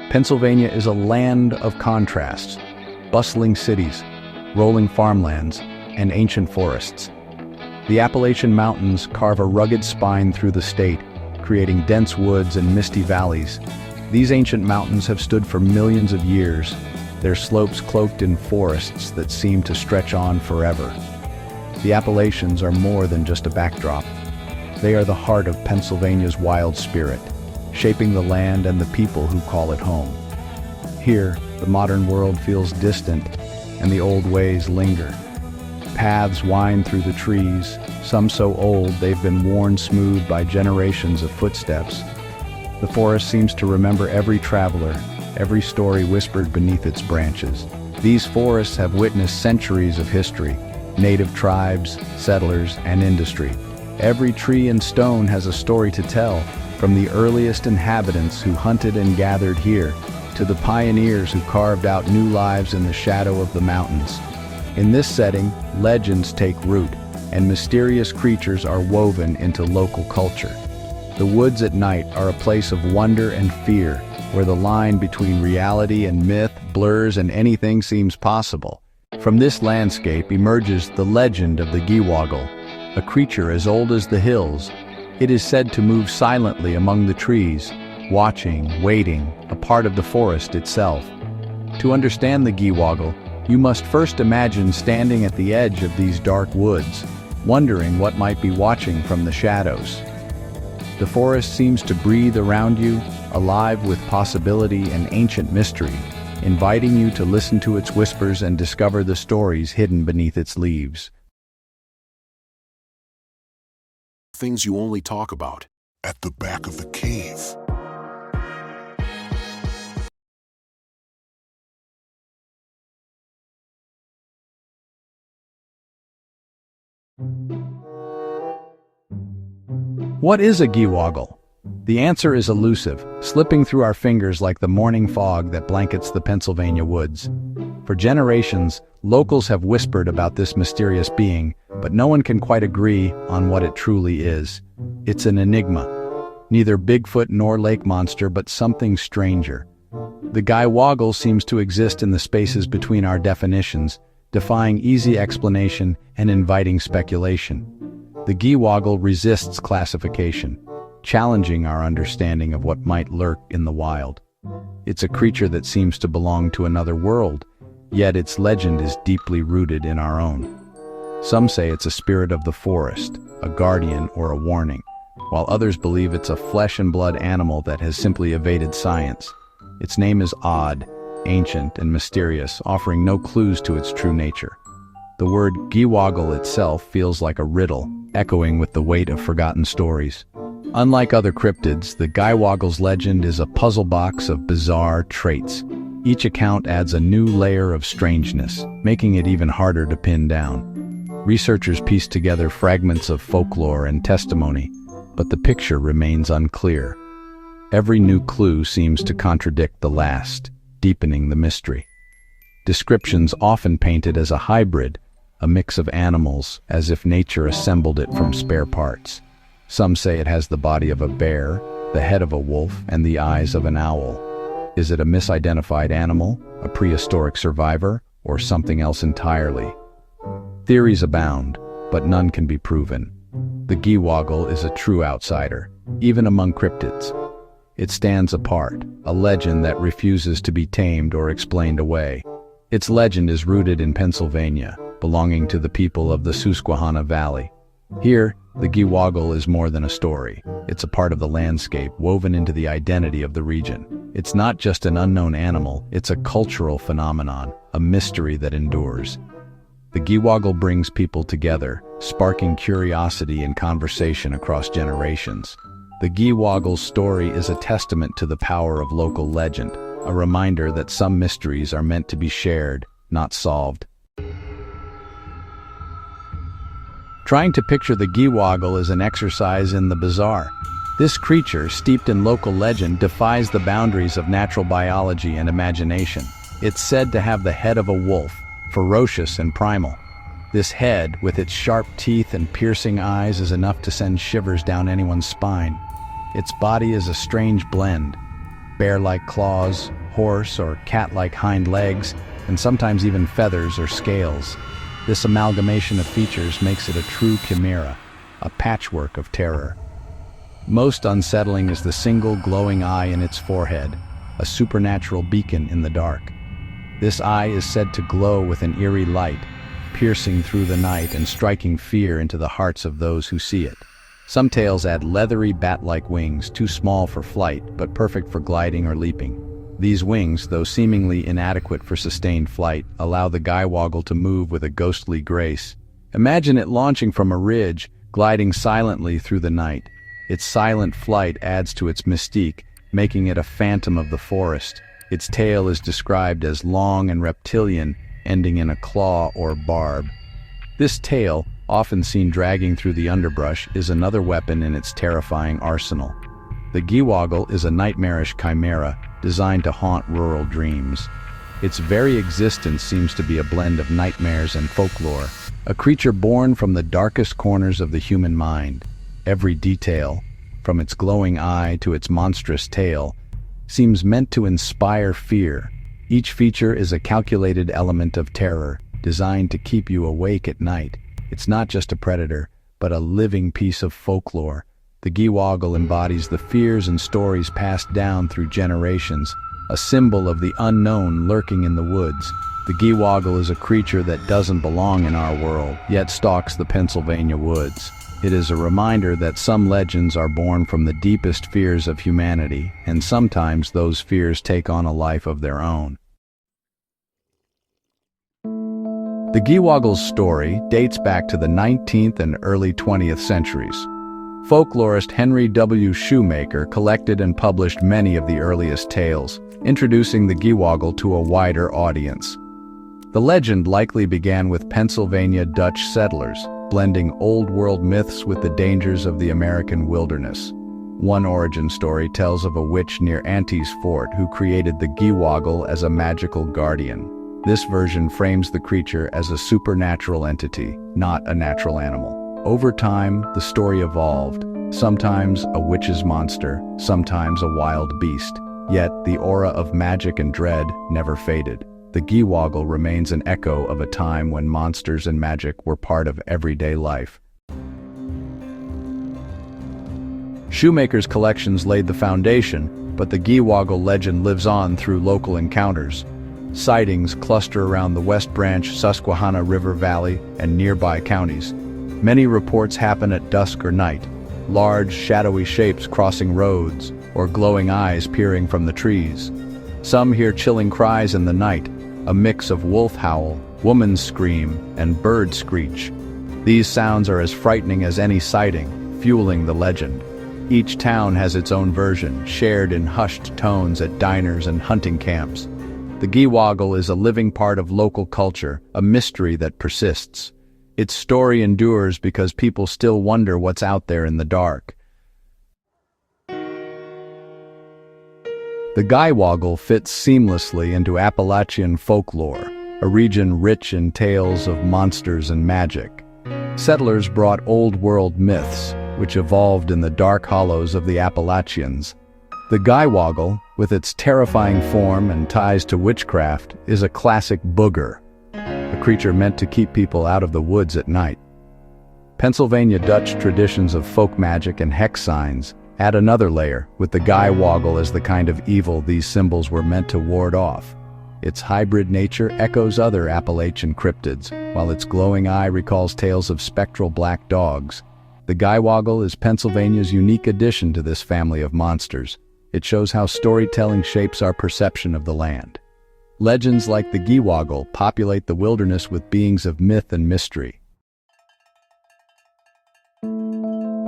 Pennsylvania is a land of contrasts, bustling cities, rolling farmlands, and ancient forests. The Appalachian Mountains carve a rugged spine through the state, creating dense woods and misty valleys. These ancient mountains have stood for millions of years, their slopes cloaked in forests that seem to stretch on forever. The Appalachians are more than just a backdrop. They are the heart of Pennsylvania's wild spirit, shaping the land and the people who call it home. Here, the modern world feels distant, and the old ways linger. Paths wind through the trees, some so old they've been worn smooth by generations of footsteps. The forest seems to remember every traveler, every story whispered beneath its branches. These forests have witnessed centuries of history, native tribes, settlers, and industry. Every tree and stone has a story to tell, from the earliest inhabitants who hunted and gathered here, to the pioneers who carved out new lives in the shadow of the mountains. In this setting, legends take root, and mysterious creatures are woven into local culture. The woods at night are a place of wonder and fear, where the line between reality and myth blurs and anything seems possible. From this landscape emerges the legend of the Giwoggle, a creature as old as the hills. It is said to move silently among the trees, watching, waiting, a part of the forest itself. To understand the Giwoggle, you must first imagine standing at the edge of these dark woods, wondering what might be watching from the shadows. The forest seems to breathe around you, alive with possibility and ancient mystery, inviting you to listen to its whispers and discover the stories hidden beneath its leaves. Things you only talk about at the back of the cave. What is a Giwoggle? The answer is elusive, slipping through our fingers like the morning fog that blankets the Pennsylvania woods. For generations, locals have whispered about this mysterious being, but no one can quite agree on what it truly is. It's an enigma. Neither Bigfoot nor lake monster, but something stranger. The Giwoggle seems to exist in the spaces between our definitions, defying easy explanation and inviting speculation. The Giwoggle resists classification, challenging our understanding of what might lurk in the wild. It's a creature that seems to belong to another world, yet its legend is deeply rooted in our own. Some say it's a spirit of the forest, a guardian or a warning, while others believe it's a flesh and blood animal that has simply evaded science. Its name is odd, ancient, and mysterious, offering no clues to its true nature. The word Giwoggle itself feels like a riddle, echoing with the weight of forgotten stories. Unlike other cryptids, the Giwoggle's legend is a puzzle box of bizarre traits. Each account adds a new layer of strangeness, making it even harder to pin down. Researchers piece together fragments of folklore and testimony, but the picture remains unclear. Every new clue seems to contradict the last, deepening the mystery. Descriptions often paint it as a hybrid, a mix of animals, as if nature assembled it from spare parts. Some say it has the body of a bear, the head of a wolf, and the eyes of an owl. Is it a misidentified animal, a prehistoric survivor, or something else entirely? Theories abound, but none can be proven. The Giwoggle is a true outsider, even among cryptids. It stands apart, a legend that refuses to be tamed or explained away. Its legend is rooted in Pennsylvania, belonging to the people of the Susquehanna Valley. Here, the Giwoggle is more than a story. It's a part of the landscape, woven into the identity of the region. It's not just an unknown animal, it's a cultural phenomenon, a mystery that endures. The Giwoggle brings people together, sparking curiosity and conversation across generations. The Giwoggle's story is a testament to the power of local legend, a reminder that some mysteries are meant to be shared, not solved. Trying to picture the Giwoggle is an exercise in the bizarre. This creature, steeped in local legend, defies the boundaries of natural biology and imagination. It's said to have the head of a wolf, ferocious and primal. This head, with its sharp teeth and piercing eyes, is enough to send shivers down anyone's spine. Its body is a strange blend. bear-like claws, horse or cat-like hind legs, and sometimes even feathers or scales. This amalgamation of features makes it a true chimera, a patchwork of terror. Most unsettling is the single glowing eye in its forehead, a supernatural beacon in the dark. This eye is said to glow with an eerie light, piercing through the night and striking fear into the hearts of those who see it. Some tales add leathery bat-like wings, too small for flight, but perfect for gliding or leaping. These wings, though seemingly inadequate for sustained flight, allow the Giwoggle to move with a ghostly grace. Imagine it launching from a ridge, gliding silently through the night. Its silent flight adds to its mystique, making it a phantom of the forest. Its tail is described as long and reptilian, ending in a claw or barb. This tail, often seen dragging through the underbrush, is another weapon in its terrifying arsenal. The Giwoggle is a nightmarish chimera designed to haunt rural dreams. Its very existence seems to be a blend of nightmares and folklore, a creature born from the darkest corners of the human mind. Every detail, from its glowing eye to its monstrous tail, seems meant to inspire fear. Each feature is a calculated element of terror, designed to keep you awake at night. It's not just a predator, but a living piece of folklore. The Giwoggle embodies the fears and stories passed down through generations, a symbol of the unknown lurking in the woods. The Giwoggle is a creature that doesn't belong in our world, yet stalks the Pennsylvania woods. It is a reminder that some legends are born from the deepest fears of humanity, and sometimes those fears take on a life of their own. The Giwoggle's story dates back to the 19th and early 20th centuries. Folklorist Henry W. Shoemaker collected and published many of the earliest tales, introducing the Giwoggle to a wider audience. The legend likely began with Pennsylvania Dutch settlers, blending old-world myths with the dangers of the American wilderness. One origin story tells of a witch near Auntie's Fort who created the Giwoggle as a magical guardian. This version frames the creature as a supernatural entity, not a natural animal. Over time, the story evolved, sometimes a witch's monster, sometimes a wild beast. Yet, the aura of magic and dread never faded. The Giwoggle remains an echo of a time when monsters and magic were part of everyday life. Shoemaker's collections laid the foundation, but the Giwoggle legend lives on through local encounters. Sightings cluster around the West Branch, Susquehanna River Valley, and nearby counties. Many reports happen at dusk or night, large, shadowy shapes crossing roads, or glowing eyes peering from the trees. Some hear chilling cries in the night, a mix of wolf howl, woman's scream, and bird screech. These sounds are as frightening as any sighting, fueling the legend. Each town has its own version, shared in hushed tones at diners and hunting camps. The Giwoggle is a living part of local culture, a mystery that persists. Its story endures because people still wonder what's out there in the dark. The Giwoggle fits seamlessly into Appalachian folklore, a region rich in tales of monsters and magic. Settlers brought old-world myths, which evolved in the dark hollows of the Appalachians. The Giwoggle, with its terrifying form and ties to witchcraft, is a classic booger, a creature meant to keep people out of the woods at night. Pennsylvania Dutch traditions of folk magic and hex signs add another layer, with the Giwoggle as the kind of evil these symbols were meant to ward off. Its hybrid nature echoes other Appalachian cryptids, while its glowing eye recalls tales of spectral black dogs. The Giwoggle is Pennsylvania's unique addition to this family of monsters. It shows how storytelling shapes our perception of the land. Legends like the Giwoggle populate the wilderness with beings of myth and mystery.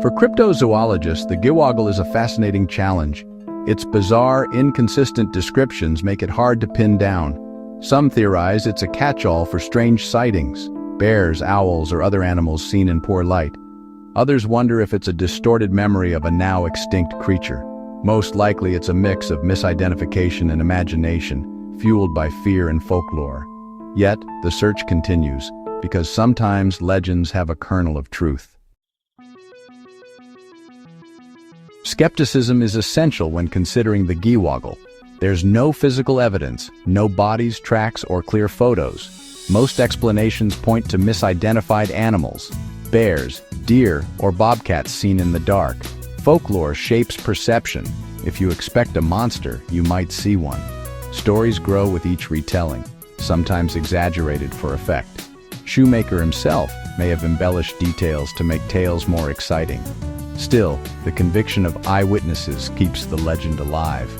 For cryptozoologists, the Giwoggle is a fascinating challenge. Its bizarre, inconsistent descriptions make it hard to pin down. Some theorize it's a catch-all for strange sightings, bears, owls, or other animals seen in poor light. Others wonder if it's a distorted memory of a now extinct creature. Most likely it's a mix of misidentification and imagination, fueled by fear and folklore. Yet, the search continues, because sometimes legends have a kernel of truth. Skepticism is essential when considering the Giwoggle. There's no physical evidence, no bodies, tracks, or clear photos. Most explanations point to misidentified animals, bears, deer, or bobcats seen in the dark. Folklore shapes perception. If you expect a monster, you might see one. Stories grow with each retelling, sometimes exaggerated for effect. Shoemaker himself may have embellished details to make tales more exciting. Still, the conviction of eyewitnesses keeps the legend alive.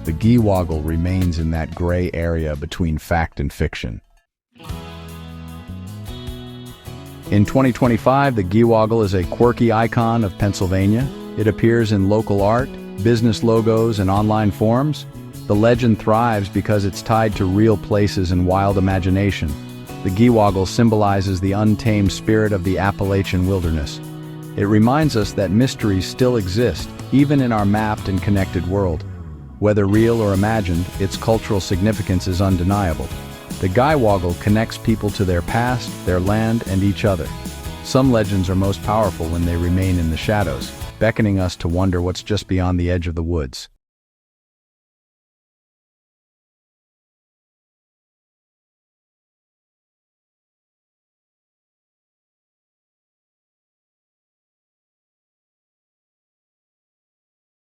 The Giwoggle remains in that gray area between fact and fiction. In 2025, the Giwoggle is a quirky icon of Pennsylvania. It appears in local art, business logos, and online forums. The legend thrives because it's tied to real places and wild imagination. The Giwoggle symbolizes the untamed spirit of the Appalachian wilderness. It reminds us that mysteries still exist, even in our mapped and connected world. Whether real or imagined, its cultural significance is undeniable. The Giwoggle connects people to their past, their land, and each other. Some legends are most powerful when they remain in the shadows, beckoning us to wonder what's just beyond the edge of the woods.